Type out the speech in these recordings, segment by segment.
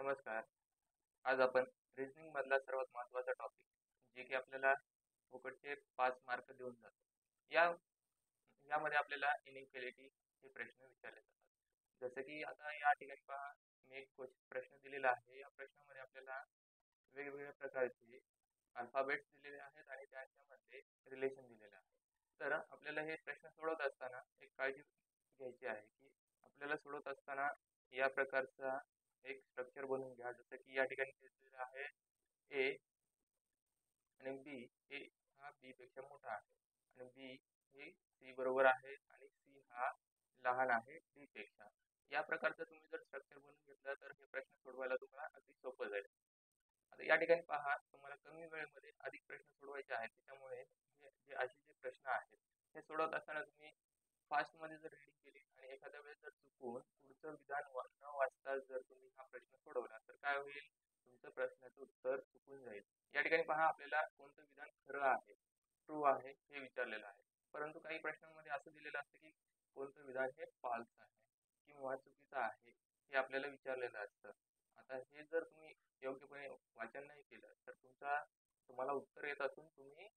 नमस्कार. आज आपण रिझनिंग मधला सर्वात महत्त्वाचा टॉपिक जे की आपल्याला फुकटचे 5 मार्क देऊन जातो. या यामध्ये आपल्याला इनइक्वालिटी हे प्रश्न विचारले जातात. जसं की आता या ठिकाणी पहा मी एक प्रश्न दिलेला आहे. या प्रश्नामध्ये आपल्याला वेगवेगळ्या प्रकारचे अल्फाबेट्स दिलेले आहेत आणि त्यांच्यामध्ये रिलेशन दिलेले आहे. तर आपल्याला हे प्रश्न सोडवत असताना एक काळजी घ्यायची आहे की आपल्याला सोडवत असताना या प्रकारचा एक स्ट्रक्चर बनवून घ्या. जसं की या ठिकाणी दिलेलं आहे ए आणि बी हे हा बी पेक्षा मोठा आहे आणि बी हे सी बरोबर आहे आणि सी हा लहान आहे डी पेक्षा. या प्रकारचं तुम्ही जर स्ट्रक्चर बनवून घेतलं तर हे प्रश्न सोडवायला तुम्हाला अगदी सोपं जाईल. आता या ठिकाणी पहा तुम्हाला कमी वेळेमध्ये अधिक प्रश्न सोडवायचे आहेत. त्याच्यामुळे जे असे जे प्रश्न आहेत हे सोडवत असताना तुम्ही फास्टमध्ये जर रीडिंग केली आणि एखाद्या वेळेस जर चुकून पुढचं विधान न वाचता जर तुम्ही हा प्रश्न सोडवला तर काय होईल, तुमचं प्रश्नाचं उत्तर चुकून जाईल. या ठिकाणी पहा आपल्याला कोणतं विधान खरं आहे, ट्रू आहे हे विचारलेलं आहे. परंतु काही प्रश्नांमध्ये असं दिलेलं असतं की कोणतं विधान हे फॉल्स आहे किंवा चुकीचं आहे हे आपल्याला विचारलेलं असतं. आता हे जर तुम्ही योग्यपणे वाचन नाही केलं तर तुम्हाला उत्तर येत असून तुम्ही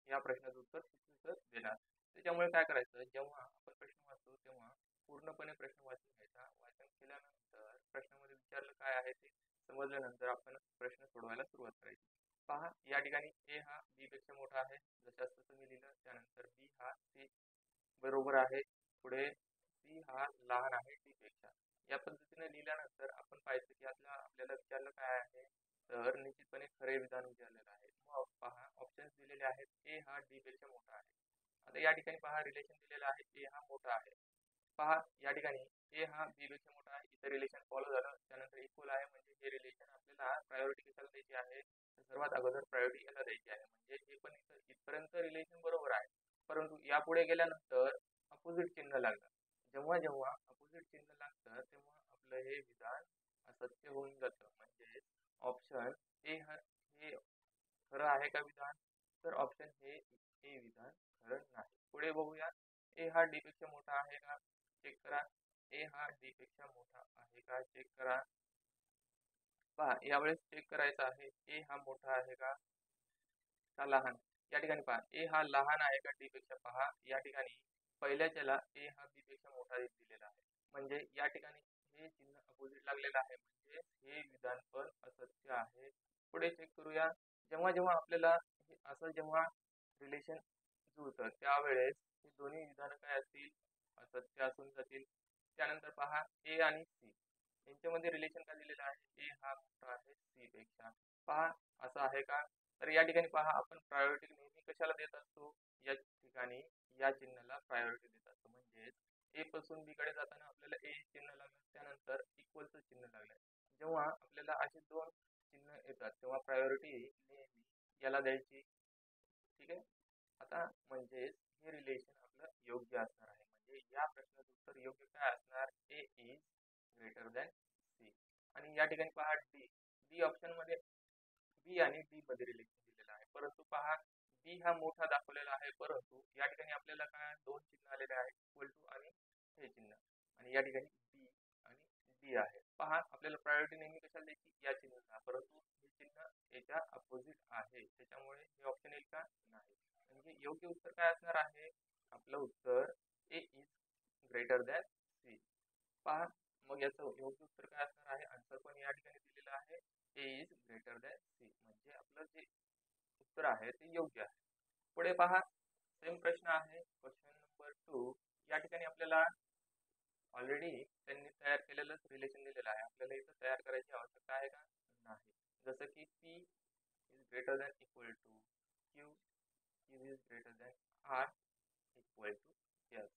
या प्रश्नाचं उत्तर चुकीचं देणार. त्याच्यामुळे काय करायचं, जेव्हा आपण प्रश्न वाचतो तेव्हा पूर्णपणे प्रश्न वाचून घ्यायचा. वाचन केल्यानंतर प्रश्नामध्ये विचारलं काय आहे ते समजल्यानंतर आपण प्रश्न सोडवायला सुरुवात करायची. पहा या ठिकाणी ए हा बी पेक्षा मोठा आहे, जशास तसं मी लिहिलं. त्यानंतर बी हा सी बरोबर आहे, पुढे सी हा लहान आहे डी पेक्षा. या पद्धतीने लिहिल्यानंतर आपण पाहायचं की आपल्याला विचारलं काय आहे, तर निश्चितपणे खरे विधान विचारलेलं आहे. मग पहा ऑप्शन्स दिलेले आहेत. ए हा डी पेक्षा मोठा आहे. आता या ठिकाणी पहा रिलेशन दिलेलं आहे ए हा मोठा आहे. पहा या ठिकाणी ए हा बी पेक्षा मोठा आहे, इथं रिलेशन फॉलो झालं. त्यानंतर इक्वल आहे म्हणजे हे रिलेशन आपल्याला प्रायोरिटी कशाला द्यायची आहे, सर्वात अगोदर प्रायोरिटी याला द्यायची आहे. म्हणजे हे पण इथपर्यंत रिलेशन बरोबर आहे. परंतु यापुढे गेल्यानंतर अपोजिट चिन्ह लागलं. जेव्हा जेव्हा अपोजिट चिन्ह लागतं तेव्हा आपलं हे विधान असत्य होऊन जातं. म्हणजे ऑप्शन ए हे खरं आहे का विधान, तर ऑप्शन हे विधान खरं नाही. पुढे बघूया, ए हा डी पेक्षा मोठा आहे का, चेक करा. ए हा डी पेक्षा मोठा आहे का, चेक करा. पहा यावेळेस चेक करायचं आहे ए हा मोठा आहे का लहान. या ठिकाणी पहा ए हा लहान आहे का डी पेक्षा. पहा या ठिकाणी पहिल्याच्याला ए हा बी पेक्षा मोठा दिलेला आहे. म्हणजे या ठिकाणी हे चिन्ह अपोजिट लागलेलं आहे, म्हणजे हे विधान पण असत्य आहे. पुढे चेक करूया. जेव्हा जेव्हा आपल्याला असं जेव्हा रिलेशन जुळतं त्यावेळेस हे दोन्ही विधानं काय असतील, असत्य असून जातील. त्यानंतर पहा ए आणि सी यांच्यामध्ये रिलेशन काय दिलेलं आहे, ए हा मोठा आहे सी पेक्षा. पहा असं आहे का, तर या ठिकाणी पहा आपण प्रायोरिटी नेहमी कशाला देत असतो, या ठिकाणी या चिन्हाला प्रायोरिटी देत असतो. म्हणजेच ए पासून बी कडे जाताना आपल्याला ए चिन्ह लागलं, त्यानंतर इक्वलचं चिन्ह लागलं. जेव्हा आपल्याला असे दोन चिन्ह येतात तेव्हा प्रायोरिटी नेहमी याला द्यायची. ठीक आहे. आता म्हणजेच हे रिलेशन आपलं योग्य असणार आहे. म्हणजे या प्रश्नाचं उत्तर योग्य काय असणार, ए इज ग्रेटर दॅन सी. आणि या ठिकाणी पहा डी डी ऑप्शन मध्ये बी आणि डी मध्ये रिलेशन दिलेलं आहे. परंतु पहा बी हा मोठा दाखवलेला आहे, परंतु या ठिकाणी आपल्याला काय दोन चिन्ह आलेले आहेत, इक्वल टू आणि हे चिन्ह, आणि या ठिकाणी बी आणि डी आहे. पहा आपल्याला प्रायोरिटी नेहमी कशाला द्यायची, या चिन्हाला, परंतु हे चिन्ह याच्या अपोजिट आहे. त्याच्यामुळे हे ऑप्शन येईल का, नाही. म्हणजे योग्य उत्तर काय असणार आहे, आपलं उत्तर ए इज ग्रेटर दॅन सी. पहा मग याचं योग्य उत्तर काय असणार आहे, आन्सर पण या ठिकाणी दिलेलं आहे, ए इज ग्रेटर दॅन सी. म्हणजे आपलं जे उत्तर आहे ते योग्य आहे. पुढे पहा सेम प्रश्न आहे, क्वेश्चन नंबर 2. या ठिकाणी आपल्याला ऑलरेडी त्यांनी तयार केलेलंच रिलेशन दिलेलं आहे. आपल्याला इथं तयार करायची आवश्यकता आहे का, नाही. जसं की P is greater than equal to Q, Q is greater than or equal to S.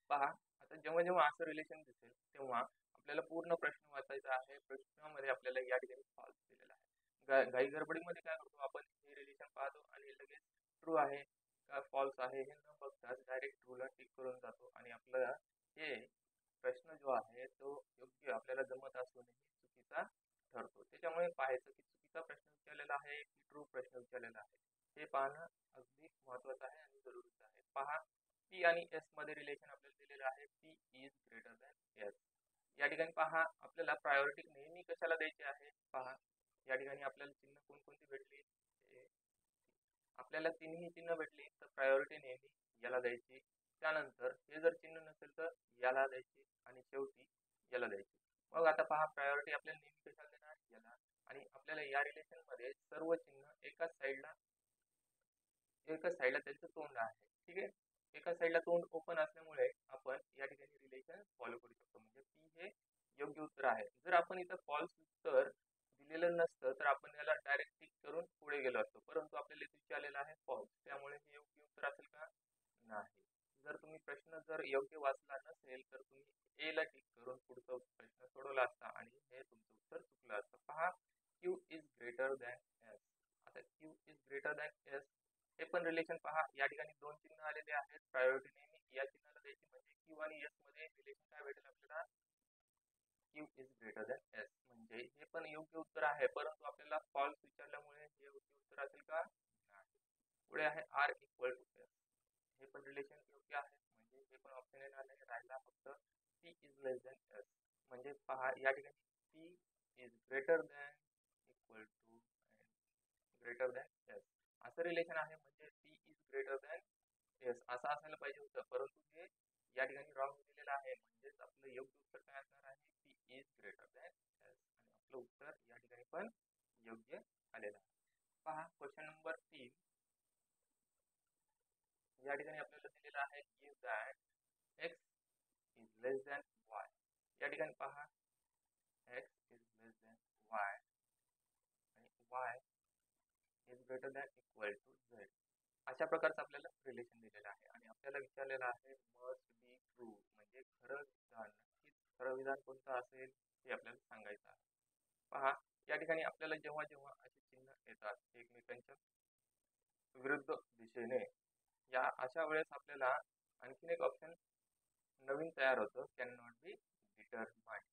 पहा आता जेव्हा जेव्हा असं रिलेशन दिसेल तेव्हा आपल्याला पूर्ण प्रश्न वाचायचा आहे. प्रश्नामध्ये आपल्याला या ठिकाणी फॉल्स दिलेला आहे. घाई गडबडीमध्ये काय करतो आपण, हे रिलेशन पाहतो आणि लगेच ट्रू आहे का फॉल्स आहे हे न बघताच डायरेक्ट ट्रूला टिक करून जातो आणि आपल्याला हे प्रश्न जो आहे तो योग्य आपल्याला जमत असूनही चुकीचा ठरतो. त्याच्यामुळे पाहायचं की चुकीचा प्रश्न विचारलेला आहे की ट्रू प्रश्न विचारलेला आहे, हे पाहणं अगदी महत्वाचं आहे आणि जरुरीचं आहे. पहा पी आणि एस मध्ये रिलेशन आपल्याला दिलेलं आहे, P is greater than S. या ठिकाणी पहा आपल्याला प्रायोरिटी नेहमी कशाला द्यायची आहे. पहा या ठिकाणी आपल्याला चिन्ह कोणकोणती भेटली. आपल्याला तिन्ही चिन्ह भेटली तर प्रायोरिटी नेहमी याला द्यायची. त्यानंतर हे जर चिन्ह नसेल तर याला द्यायची आणि शेवटी याला द्यायची. मग आता पहा प्रायोरिटी आपल्याला नेहमी कशाला देणार, याला. आणि आपल्याला या रिलेशन मध्ये सर्व चिन्ह एकाच साईडला त्यांचं तोंड आहे. ठीक आहे. एका साईडला तोंड ओपन असल्यामुळे आपण या ठिकाणी रिलेशन फॉलो करू शकतो. म्हणजे पी हे योग्य उत्तर आहे. जर आपण इथं फॉल्स उत्तर दिलेलं नसतं तर आपण याला डायरेक्ट टिक करून पुढे गेलो असतो, परंतु आपल्याला इथे विचारलेलं आहे फॉल्स, त्यामुळे हे योग्य उत्तर असेल का, नाही. जर तुम्ही प्रश्न जर योग्य वाचला नसेल तर तुम्ही ए ला टिक करून पुढचा प्रश्न सोडवला असता आणि हे तुमचं उत्तर चुकलं असतं. पहा Q is greater than S. आता Q is greater than S हे पण रिलेशन पहा. या ठिकाणी दोन चिन्ह आलेले आहेत. प्रायोरिटी नेहमी या चिन्हाला द्यायची म्हणजे क्यू आणि एस मध्ये रिलेशन काय भेटेल आपल्याला, Q is greater than S. म्हणजे हे पण योग्य उत्तर आहे, परंतु आपल्याला फॉल्स विचारल्यामुळे हे योग्य उत्तर असेल का, नाही. पुढे आहे आर इक्वल टू एस. हे पण रिलेशन योग्य आहे, म्हणजे हे पण ऑप्शन येणार नाही. राहिला फक्त P is less than S. म्हणजे पहा या ठिकाणी P is greater than equal to greater than S असं रिलेशन आहे. म्हणजे P is greater than S असं असायला पाहिजे होतं, परंतु हे या ठिकाणी रॉंग दिलेलं आहे. म्हणजेच आपलं योग्य उत्तर काय असणार आहे, P is greater than S. आणि आपलं उत्तर या ठिकाणी पण योग्य आलेलं आहे. पहा क्वेश्चन नंबर 3. या ठिकाणी आपल्याला दिलेलं आहे give that X is less than Y. या ठिकाणी पहा X is less than Y आणि Y is greater than equal to Z. अशा प्रकारचं आपल्याला रिलेशन दिलेलं आहे आणि आपल्याला विचारलेलं आहे मस्ट बी ट्रू, म्हणजे खरं विधान. नक्कीच खरं विधान कोणतं असेल हे आपल्याला सांगायचं आहे. पहा या ठिकाणी आपल्याला जेव्हा जेव्हा असे चिन्ह येतात एकमेकांच्या विरुद्ध दिशेने, या अशा वेळेस आपल्याला आणखीन एक ऑप्शन नवीन तयार होतं, कॅन नॉट बी डिटरमाइंड.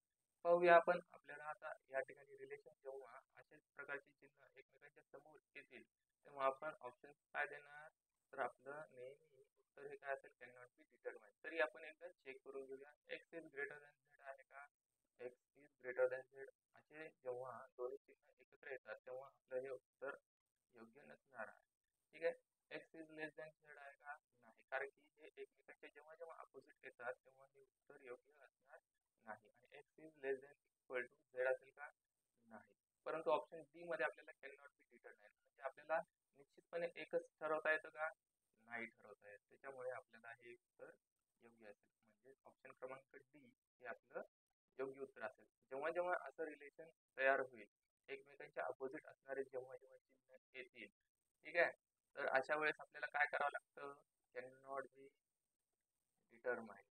पाहूया आपण. आपल्याला आता या ठिकाणी रिलेशन जेव्हा अशाच प्रकारचे चिन्ह एकमेकांच्या समोर येतील तेव्हा आपण ऑप्शन काय देणार, तर आपलं नेहमी उत्तर हे काय असेल, कॅन नॉट बी डिटरमाइंड. तरी आपण एकदा चेक करून घेऊया. X is greater than Z आहे का, x is greater than Z असे जेव्हा दोन्ही चिन्ह एकत्र येतात तेव्हा आपलं हे उत्तर योग्य नसणार आहे. ठीक आहे. X is less than Z आहे का, नाही, कारण की हे एकमेकांच्या जेव्हा जेव्हा अपोजिट येतात तेव्हा हे उत्तर योग्य असणार नाही. आणि X is less than equal to Z असेल का, नाही. परंतु ऑप्शन डी मध्ये आपल्याला कॅन नॉट बी डिटरमाइंड, म्हणजे आपल्याला निश्चितपणे एकच ठरवता येतं का, नाही ठरवता येत. त्याच्यामुळे आपल्याला हे उत्तर योग्य असेल. म्हणजे ऑप्शन क्रमांक डी हे आपलं योग्य उत्तर असेल. जेव्हा जेव्हा असं रिलेशन तयार होईल, एकमेकांच्या अपोजिट असणारे जेव्हा जेव्हा चिन्ह येतील, ठीक आहे, तर अशा वेळेस आपल्याला काय करावं लागतं, कॅन नॉट बी डिटरमाइंड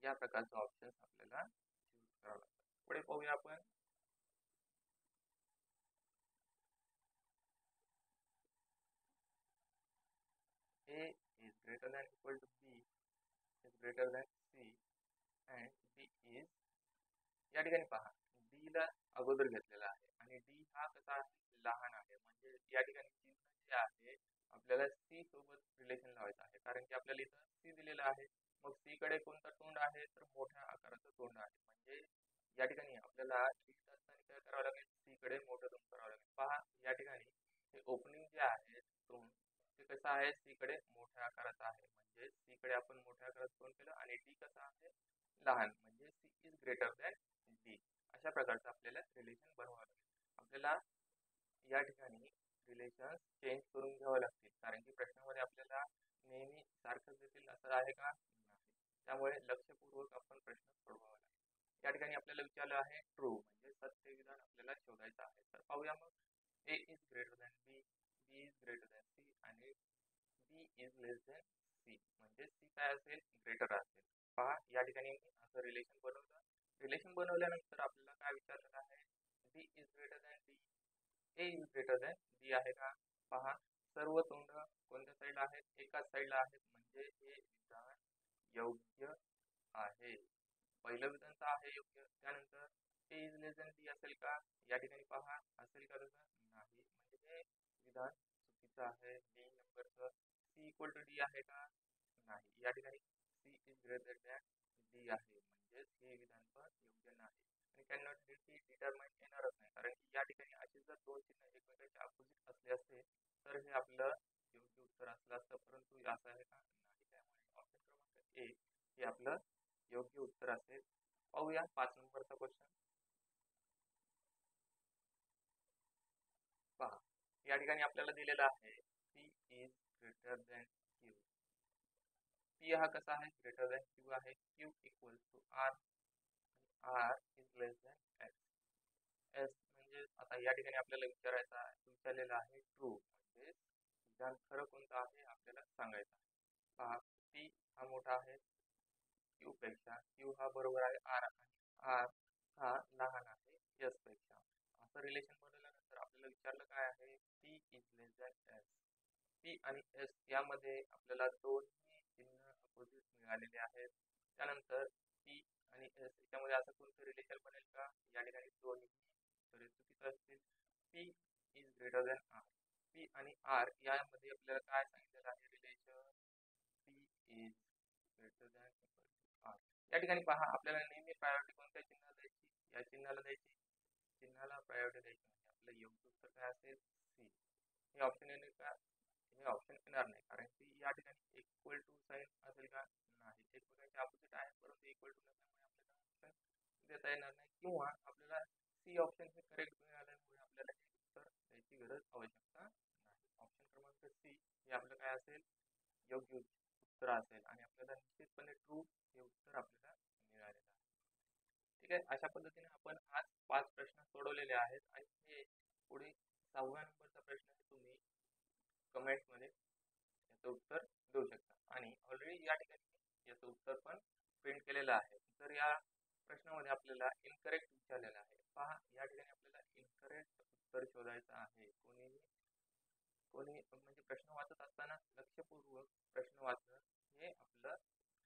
या प्रकारचं ऑप्शन आपल्याला चूज करावं लागतं. पुढे पाहूया आपण. A is greater than equal to B is greater than C and D is, या ठिकाणी पहा D ला अगोदर घेतलेला आहे आणि D हा कसा लहान आहे. म्हणजे या ठिकाणी चिन्ह जे आहे आपल्याला C सोबत रिलेशन लावायचं आहे, कारण की आपल्याला इथं C दिलेलं आहे. मग C कडे कोणता तोंड आहे, तर मोठ्या आकाराचं तोंड आहे. म्हणजे या ठिकाणी आपल्याला लिहित असताना काय करावं लागेल, C कडे मोठं तोंड करावं लागेल. पहा या ठिकाणी हे ओपनिंग जे आहे तोंड ते कसं आहे, C कडे मोठ्या आकाराचं आहे. म्हणजे C कडे आपण मोठ्या आकाराचं तोंड केलं आणि D कसं आहे, लहान. म्हणजे C is greater than D. अशा प्रकारचं आपल्याला रिलेशन बनवावं लागेल. आपल्याला या ठिकाणी रिलेशन चेंज करून घ्यावं लागतील, कारण की प्रश्नामध्ये आपल्याला नेहमी सारखंच देतील असं आहे का, नाही. त्यामुळे लक्षपूर्वक आपण प्रश्न सोडवावा लागेल. या ठिकाणी आपल्याला विचारलं आहे ट्रू, म्हणजे सत्य विधान आपल्याला शोधायचं आहे. तर पाहूया मग. A is greater than B, B is greater than C आणि B is less than C. म्हणजे C काय असेल, ग्रेटर असेल. पहा या ठिकाणी मी असं रिलेशन बनवलं. रिलेशन बनवल्यानंतर आपल्याला काय विचारलेलं आहे, D is greater than D, A is greater than D आहे का. पहा सर्व तोंड कोणत्या साईडला आहेत, एकाच साईडला आहेत. म्हणजे हे विधान योग्य आहे. पहिलं विधान तर आहे योग्य. त्यानंतर A is less than D असेल का, या ठिकाणी पहा असेल का तसं, नाही. म्हणजे हे विधान चुकीचं आहे. बी नंबरचं C इक्वल टू D आहे का, नाही. या ठिकाणी C is greater than D आहे, म्हणजेच हे विधान पण योग्य नाही. आणि कॅन नॉट बी डिटरमाइन येणारच नाही, कारण की या ठिकाणी असे जर दोन चिन्ह एकमेकांच्या अपोजिट असले असते तर हे आपलं योग्य उत्तर असलं असतं, परंतु असं आहे का नाही. त्यामुळे ऑप्शन क्रमांक ए हे आपलं योग्य उत्तर असेल. पाहूया 5 नंबरचा क्वेश्चन. पहा, या ठिकाणी आपल्याला दिलेला आहे P is greater than Q. P हा कसा आहे, ग्रेटर दॅन क्यू आहे. Q equal to R, R is less than S. S म्हणजे आता या ठिकाणी आपल्याला विचारलेलं आहे ट्रू, म्हणजे विधान खरं कोणतं आहे आपल्याला सांगायचं आहे. पहा, पी हा मोठा आहे क्यू पेक्षा, क्यू हा बरोबर आहे आर, आणि आर हा लहान आहे एस पेक्षा. असं रिलेशन बनवल्यानंतर आपल्याला विचारलं काय आहे, P is less than S. P आणि एस यामध्ये आपल्याला दोन्ही चिन्ह अपोजिट मिळालेले आहेत. त्यानंतर पी आणि एस याच्यामध्ये असं कोणतं रिलेशन बनेल का, या ठिकाणी दोन्ही उत्तरे चुकीचं असतील. P is greater than R, P आणि आर यामध्ये आपल्याला काय सांगितलेलं आहे relation, P is greater than equal to R. या ठिकाणी पहा, आपल्याला नेहमी प्रायोरिटी कोणत्या चिन्हाला द्यायची, या चिन्हाला द्यायची. चिन्हाला प्रायोरिटी द्यायची म्हणजे आपलं योग्य उत्तर काय असेल, सी. हे ऑप्शन येईल का, हे ऑप्शन येणार नाही, कारण की या ठिकाणी इक्वल टू साईन असेल का, नाही. एकमेकांचे अपोजिट आहे, परंतु इक्वल टू नसल्यामुळे आपल्याला ऑप्शन देता येणार नाही, किंवा आपल्याला सी ऑप्शन हे करेक्ट मिळाल्यामुळे आपल्याला हे उत्तर द्यायची गरज आवश्यकता नाही. ऑप्शन क्रमांक सी हे आपलं काय असेल, योग्य उत्तर असेल, आणि आपल्याला निश्चितपणे ट्रू हे उत्तर आपल्याला मिळालेलं आहे. ठीक आहे, अशा पद्धतीने आपण आज 5 प्रश्न सोडवलेले आहेत, आणि हे पुढे 6व्या नंबरचा प्रश्न तुम्ही कमेंटमध्ये याचं उत्तर देऊ शकता, आणि ऑलरेडी या ठिकाणी याचं उत्तर पण प्रिंट केलेलं आहे. तर या प्रश्नामध्ये आपल्याला इनकरेक्ट विचारलेलं आहे. पहा, या ठिकाणी आपल्याला इनकरेक्ट उत्तर शोधायचं आहे. कोणी म्हणजे प्रश्न वाचत असताना लक्षपूर्वक प्रश्न वाचणं हे आपलं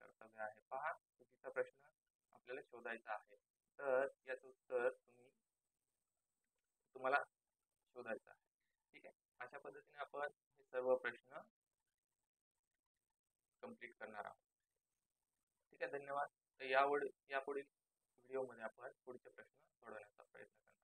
कर्तव्य आहे. पहा, चुकीचा प्रश्न आपल्याला शोधायचा आहे, तर याचं उत्तर तुम्हाला शोधायचं आहे. ठीक आहे, अशा पद्धतीने आपण हे सर्व प्रश्न कंप्लीट करणार आहोत. ठीक आहे, धन्यवाद. तर यापुढील व्हिडिओमध्ये आपण पुढचे प्रश्न सोडवण्याचा प्रयत्न करणार.